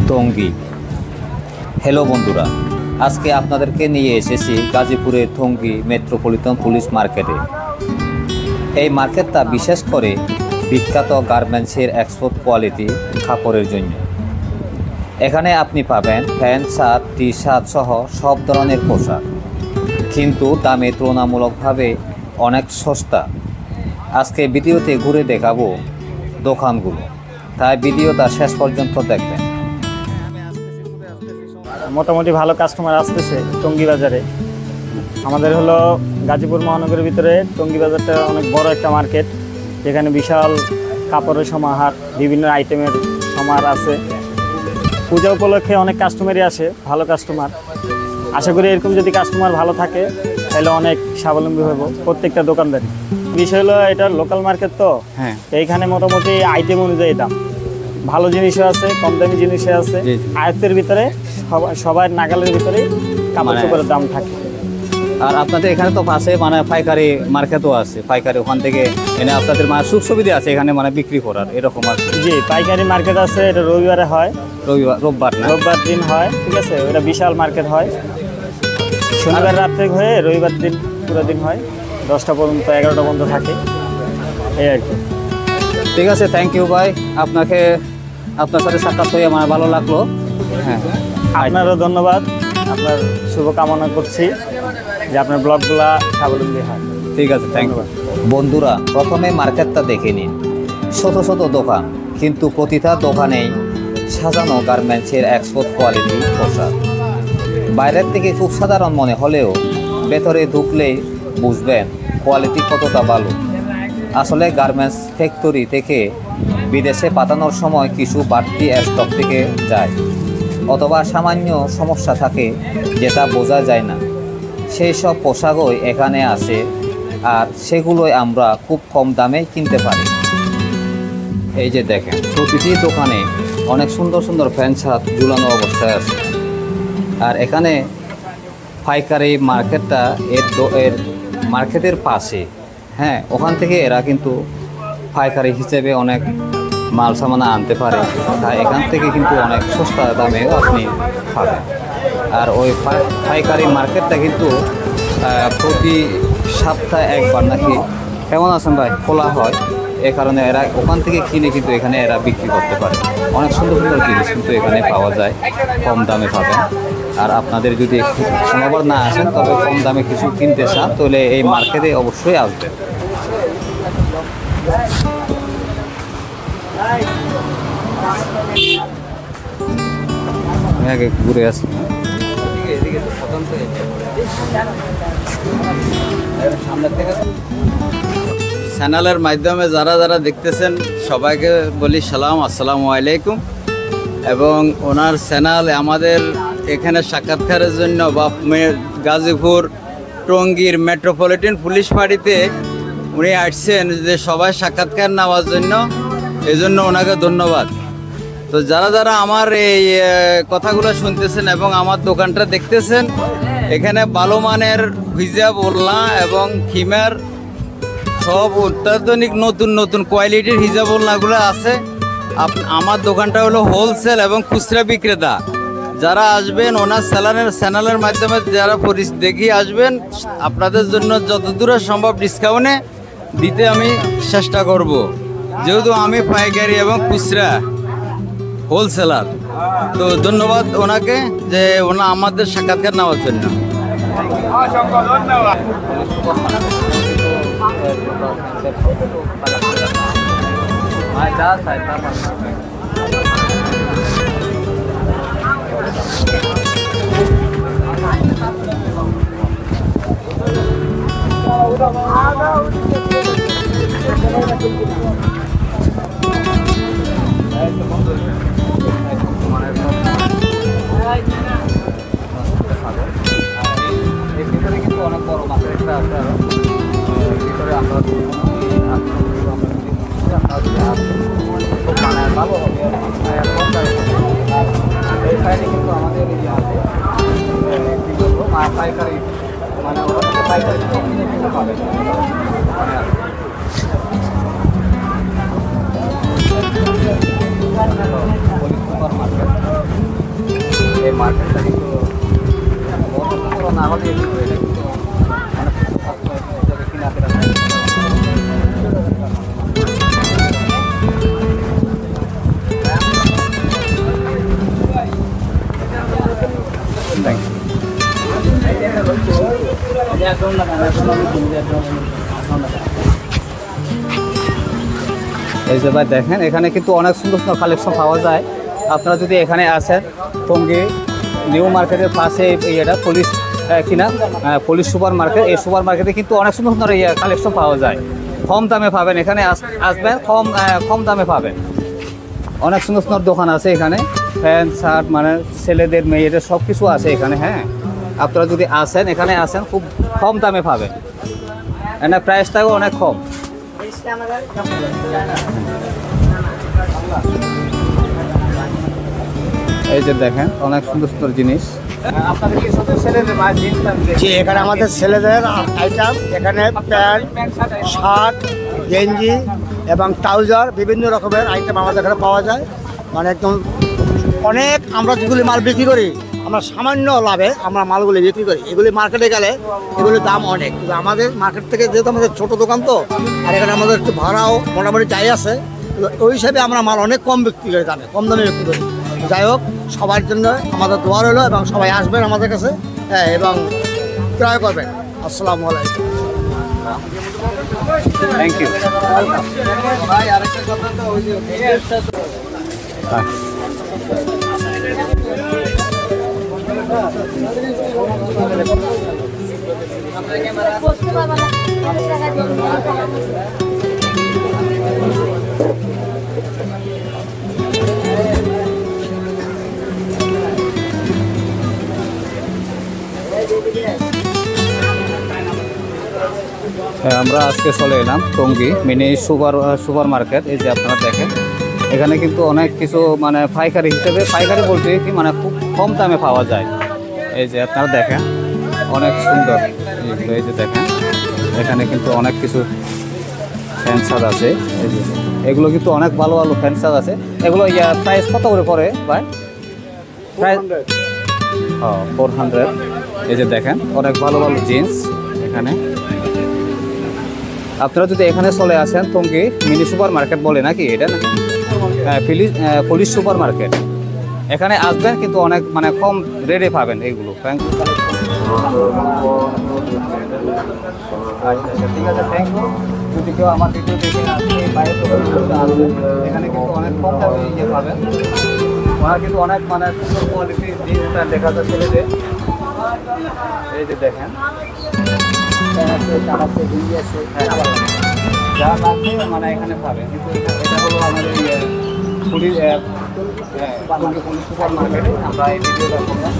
Tongi. Hello বন্ধুরা, আজকে আপনাদেরকে নিয়ে এসেছি গাজীপুরের টঙ্গী মেট্রোপলিটন পুলিশ মার্কেটে। এই মার্কেটটা বিশেষ করে বিখ্যাত গার্মেন্টসের এক্সপোর্ট কোয়ালিটি কাপড়ের জন্য। এখানে আপনি পাবেন প্যান্ট, শার্ট, টি শার্ট সহ সব ধরনের পোশাক, কিন্তু দামে তুলনামূলকভাবে অনেক সস্তা। আজকে ভিডিওতে ঘুরে দেখাবো দোকানগুলো, তাই ভিডিওটা শেষ পর্যন্ত দেখবেন। মোটামুটি ভালো কাস্টমার আসতেছে টঙ্গী বাজারে। আমাদের হলো গাজীপুর মহানগরের ভিতরে টঙ্গী বাজারটা অনেক বড় একটা মার্কেট, যেখানে বিশাল কাপড়ের সমাহার, বিভিন্ন আইটেমের সমাহার আছে। পূজা উপলক্ষে অনেক কাস্টমারই আসে, ভালো কাস্টমার। আশা করি এরকম যদি কাস্টমার ভালো থাকে তাহলে অনেক স্বাবলম্বী হব প্রত্যেকটা দোকানদারি। বিষয় হলো এটা লোকাল মার্কেট, তো এইখানে মোটামুটি আইটেম অনুযায়ী দাম, ভালো জিনিসও আছে, কম দামি জিনিসও আছে। আয়ত্তের ভিতরে সবার নাগালের ভিতরে কাপড় চোপড়ের দাম থাকে। আর আপনাদের এখানে তো পাশে পাইকারি মার্কেটও আছে, পাইকারি ওখান থেকে এনে আপনাদের সুখ সুবিধা আছে এখানে বিক্রি করার, এরকম আর জি পাইকারি মার্কেট আছে। এটা রবিবারে হয়, রোববার দিন হয়, ঠিক আছে। ওটা বিশাল মার্কেট হয়, শনিবার রাত্রে হয়ে রবিবার দিন পুরো দিন হয়, 10টা পর্যন্ত 11টা পর্যন্ত থাকে, এই আর কি। ঠিক আছে, থ্যাংক ইউ ভাই, আপনার সাথে সাক্ষাৎ হয়ে আমার ভালো লাগলো। হ্যাঁ, আপনারও ধন্যবাদ, আপনার শুভকামনা করছি যে আপনার ব্লগগুলা স্বাবলম্বী হয়। ঠিক আছে, থ্যাংক ইউ। বন্ধুরা, প্রথমে মার্কেটটা দেখে নিন। শত শত দোকান, কিন্তু প্রতিটা দোকানেই সাজানো গার্মেন্টসের এক্সপোর্ট কোয়ালিটি পোশাক। বাইরের থেকে খুব সাধারণ মনে হলেও ভেতরে ঢুকলেই বুঝবেন কোয়ালিটি কতটা ভালো। আসলে গার্মেন্টস ফ্যাক্টরি থেকে বিদেশে পাঠানোর সময় কিছু বাড়তি স্টক থেকে যায়, অথবা সামান্য সমস্যা থাকে যেটা বোঝা যায় না। সেই সব পোশাকই এখানে আসে, আর সেগুলোই আমরা খুব কম দামে কিনতে পারি। এই যে দেখেন, প্রতিটি দোকানে অনেক সুন্দর সুন্দর প্যান্ট শার্ট ঝুলানো অবস্থায় আছে। আর এখানে পাইকারি মার্কেটটা এর মার্কেটের পাশে। হ্যাঁ, ওখান থেকে এরা কিন্তু পাইকারি হিসেবে অনেক মাল সামানা আনতে পারে, তাই এখান থেকে কিন্তু অনেক সস্তা দামেও আপনি পাবেন। আর ওই পাইকারি মার্কেটটা কিন্তু প্রতি সপ্তাহে একবার নাকি, কেমন আছেন ভাই, খোলা হয়। এ কারণে এরা ওখান থেকে কিনে কিন্তু এখানে এরা বিক্রি করতে পারে। অনেক সুন্দর সুন্দর জিনিস কিন্তু এখানে পাওয়া যায়, কম দামে পাবেন। আর আপনাদের যদি কোনোবার না আসেন, তবে কম দামে কিছু কিনতে চান, তাহলে এই মার্কেটে অবশ্যই আসবেন। আগে ঘুরে আসি। চ্যানেলের মাধ্যমে যারা যারা দেখতেছেন সবাইকে বলি সালাম, আসসালামু আলাইকুম। এবং ওনার চ্যানেল আমাদের এখানে সাক্ষাৎকারের জন্য বা গাজীপুর টঙ্গীর মেট্রোপলিটন পুলিশ ফাঁড়িতে উনি আসছেন যে সবাই সাক্ষাৎকার নেওয়ার জন্য, এজন্য ওনাকে ধন্যবাদ। তো যারা যারা আমার এই কথাগুলো শুনতেছেন এবং আমার দোকানটা দেখতেছেন, এখানে ভালো মানের হিজাব, ওড়না এবং খিমার সব অত্যাধুনিক নতুন নতুন কোয়ালিটির হিজাব ওড়নাগুলো আছে। আমার দোকানটা হলো হোলসেল এবং খুচরা বিক্রেতা। যারা আসবেন ওনার চ্যানেলের মাধ্যমে যারা দেখি আসবেন, আপনাদের জন্য যতদূর সম্ভব ডিসকাউন্টে দিতে আমি চেষ্টা করব, যেহেতু আমি পাইকারি এবং খুচরা হোলসেলার। তো ধন্যবাদ ওনাকে যে ওনা আমাদের সাক্ষাৎকার নেওয়ার জন্য। কিন্তু অনেক বড় মাছের একটা আছে, ভিতরে আমরা ভালো হবে। এই সাইডে কিন্তু আমাদের কি বলবো, পাইকারি পাইকারি পাবে। সুপার মার্কেট, এই মার্কেটটা কিন্তু বড় না হলে কিন্তু এটা কিন্তু অনেক কিছু কেনাকাটা হয়। এই যে ভাই দেখেন, এখানে কিন্তু অনেক সুন্দর সুন্দর কালেকশন পাওয়া যায়। আপনারা যদি এখানে আসেন, টঙ্গী নিউ মার্কেটের পাশে এটা পুলিশ কিনা পুলিশ সুপার মার্কেট, এই সুপার মার্কেটে কিন্তু অনেক সুন্দর সুন্দর কালেকশন পাওয়া যায়। কম দামে পাবেন, এখানে আসবেন কম দামে পাবেন। অনেক সুন্দর সুন্দর দোকান আছে এখানে, প্যান্ট শার্ট মানে ছেলেদের মেয়েদের সব কিছু আছে এখানে। হ্যাঁ, আপনারা যদি আসেন, এখানে আসেন, খুব কম দামে পাবেন। এখানে প্রাইসটাও অনেক কম। এই যে দেখেন অনেক সুন্দর সুন্দর জিনিস। জি, এখানে আমাদের ছেলেদের আইটেম, এখানে প্যান্ট, শার্ট, গেঞ্জি এবং ট্রাউজার বিভিন্ন রকমের আইটেম আমাদের এখানে পাওয়া যায়। মানে একদম অনেক, আমরা যেগুলি মাল বিক্রি করি আমরা সামান্য লাভে আমরা মালগুলি বিক্রি করি। এগুলি মার্কেটে গেলে এগুলির দাম অনেক, কিন্তু আমাদের মার্কেট থেকে যেহেতু আমাদের ছোটো দোকান তো, আর এখানে আমাদের একটু ভাড়াও মোটামুটি চাই আছে, ওই হিসাবে আমরা মাল অনেক কম বিক্রি করি, দামে কম দামে বিক্রি করি। যাই হোক, সবার জন্য আমাদের দোয়া রইল এবং সবাই আসবেন আমাদের কাছে, হ্যাঁ, এবং ক্রয় করবেন। আসসালামু আলাইকুম। Thank you. আমরা আজকে চলে এলাম টঙ্গী মিনি সুপার মার্কেট। এই যে আপনারা দেখেন, এখানে কিন্তু অনেক কিছু মানে পাইকারি হিসেবে, পাইকারি বলতে কি মানে খুব কম দামে পাওয়া যায়। এই যে আপনারা দেখেন অনেক সুন্দর এগুলো। এই যে দেখেন এখানে কিন্তু অনেক কিছু ফ্যান শার্ট আছে। এই যে এগুলো কিন্তু অনেক ভালো ভালো ফ্যান শার্ট আছে। এগুলো প্রাইস কত করে পড়ে ভাই? প্রাইস 400। এই যে দেখেন অনেক ভালো ভালো জিন্স এখানে। আপনারা যদি এখানে চলে আসেন, টঙ্গী মিনি সুপার মার্কেট বলে নাকি এটা, নাকি পুলিশ সুপার মার্কেট, এখানে আসবেন কিন্তু অনেক মানে কম রেটে পাবেন এইগুলো। আচ্ছা ঠিক আছে, থ্যাংক ইউ। যদি কেউ আমার ভিডিও দেখে আসবে বাইরে আসবেন, এখানে কিন্তু অনেক কম দামে পাবেন। ওরা কিন্তু অনেক মানে সুন্দর কোয়ালিটির জিনিস দেখা যাচ্ছে ছেলেদের। এই যে দেখেন যা লাগবে মানে এখানে পাবেন। কিন্তু এটা হলো আমাদের পুলিশ সুপার মার্কেটে আমরা এই ভিডিওটা করলাম।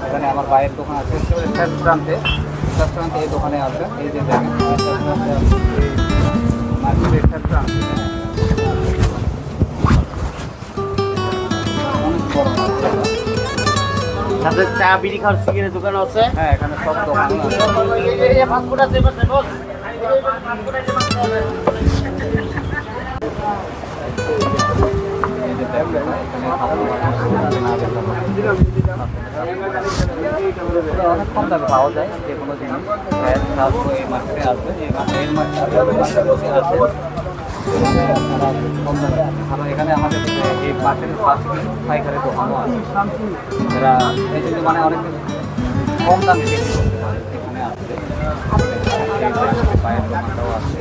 এখানে আমার বাইরের দোকান আছে, প্রান্তে এই দোকানে আসবেন। এই যে দেখেন মার্কেটের প্রান্তে অনেক বড় সাথে চা বিড়ি খাওয়ার সিগারেটের দোকান আছে। হ্যাঁ, এখানে সব দোকান আছে। অনেক কম দামে পাওয়া যায় যে কোনো জিনিস। এই মার্কেটে আসবেন, এই মার্কেটে আসবেন কম দামে। আর এখানে আমাদের এই মার্কেটের পাশে কিছু পাইকারি দোকানও আছে, এরা এই জন্য মানে অনেক কম দামে বিক্রি করতে পারে। এখানে আসবে পায়ের দোকানটাও আছে।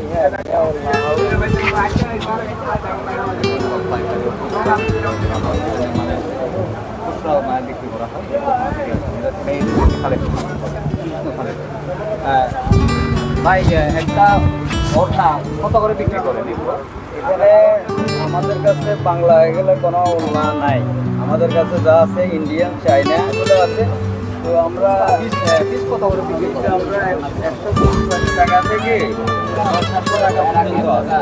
মানে বিক্রি করা হয় ভাই। একটা ওড়না কত করে বিক্রি করেন? এখানে আমাদের কাছে বাংলা এগুলো কোনো ওড়না নাই, আমাদের কাছে যা আছে ইন্ডিয়ান, চাইনা এগুলো আছে। তো আমরা পিস কত করে বিক্রি করি? আমরা 150 টাকা থেকে 700 টাকা পর্যন্ত আছে।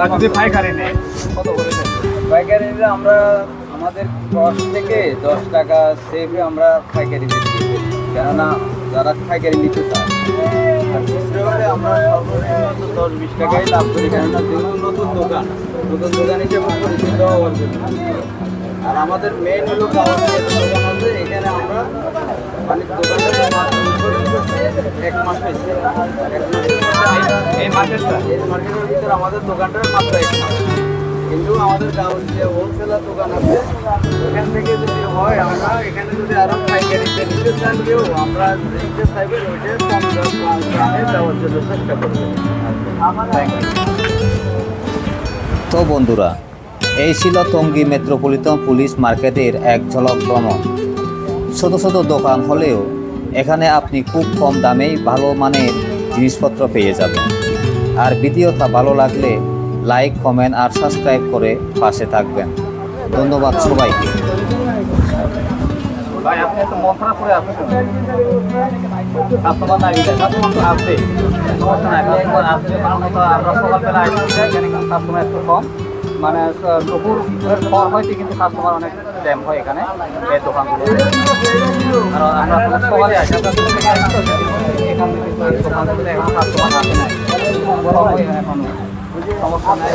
আর যদি পাইকারি নেই কত করে নেন? পাইকারি নিলে আমরা আমাদের 10 থেকে 10 টাকা সেভে আমরা পাইকারি দিচ্ছি, কেননা যারা পাইকারি নিতে চায় আর খুচরো হলে আমরা সর্বনিম্ন 10-20 টাকাই লাভ করি, কেননা যেহেতু নতুন দোকান হিসেবে পরিচিত হওয়ার জন্য। আর আমাদের মেইন হলো কাউন্টি দোকান আছে, এখানে আমরা মানে দোকানটা এক মাস হয়েছে। এই মার্কেটের ভিতরে আমাদের দোকানটার মাত্র 1 মাস, কিন্তু আমাদের কাউন্টি যে হোলসেলার দোকান আছে এখান থেকে যদি হয়, আমরা এখানে যদি আরো পাইকারিতে নিতে চান কেউ, আমরা যেটা চাইবেন ওইটা কম দামে দেওয়ার জন্য চেষ্টা করবো। তো বন্ধুরা, এই ছিল টঙ্গী মেট্রোপলিটন পুলিশ মার্কেটের এক ঝলক ভ্রমণ। ছোট ছোট দোকান হলেও এখানে আপনি খুব কম দামেই ভালো মানের জিনিসপত্র পেয়ে যাবেন। আর ভিডিওটা ভালো লাগলে লাইক, কমেন্ট আর সাবস্ক্রাইব করে পাশে থাকবেন। ধন্যবাদ সবাইকে। ভাই আপনি এত মন খারাপ করে আসছেন, কাস্টমার না গেলে কাস্টমার তো আসবে, সমস্যা নাই, কাস্টমার আসবে। কারণ তো আমরা সকালবেলা আসছি, এখানে কাস্টমার একটু কম, মানে দুপুরের পর হইতে কিন্তু কাস্টমার অনেক জ্যাম হয় এখানে এই দোকানগুলোতে। কারণ আমরা সকালে আসি, এখান থেকে দোকানগুলোতে এখন কাস্টমার আসে না, বড় হয় এখন সমস্যা নাই।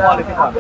কোয়ালিটি পাবে।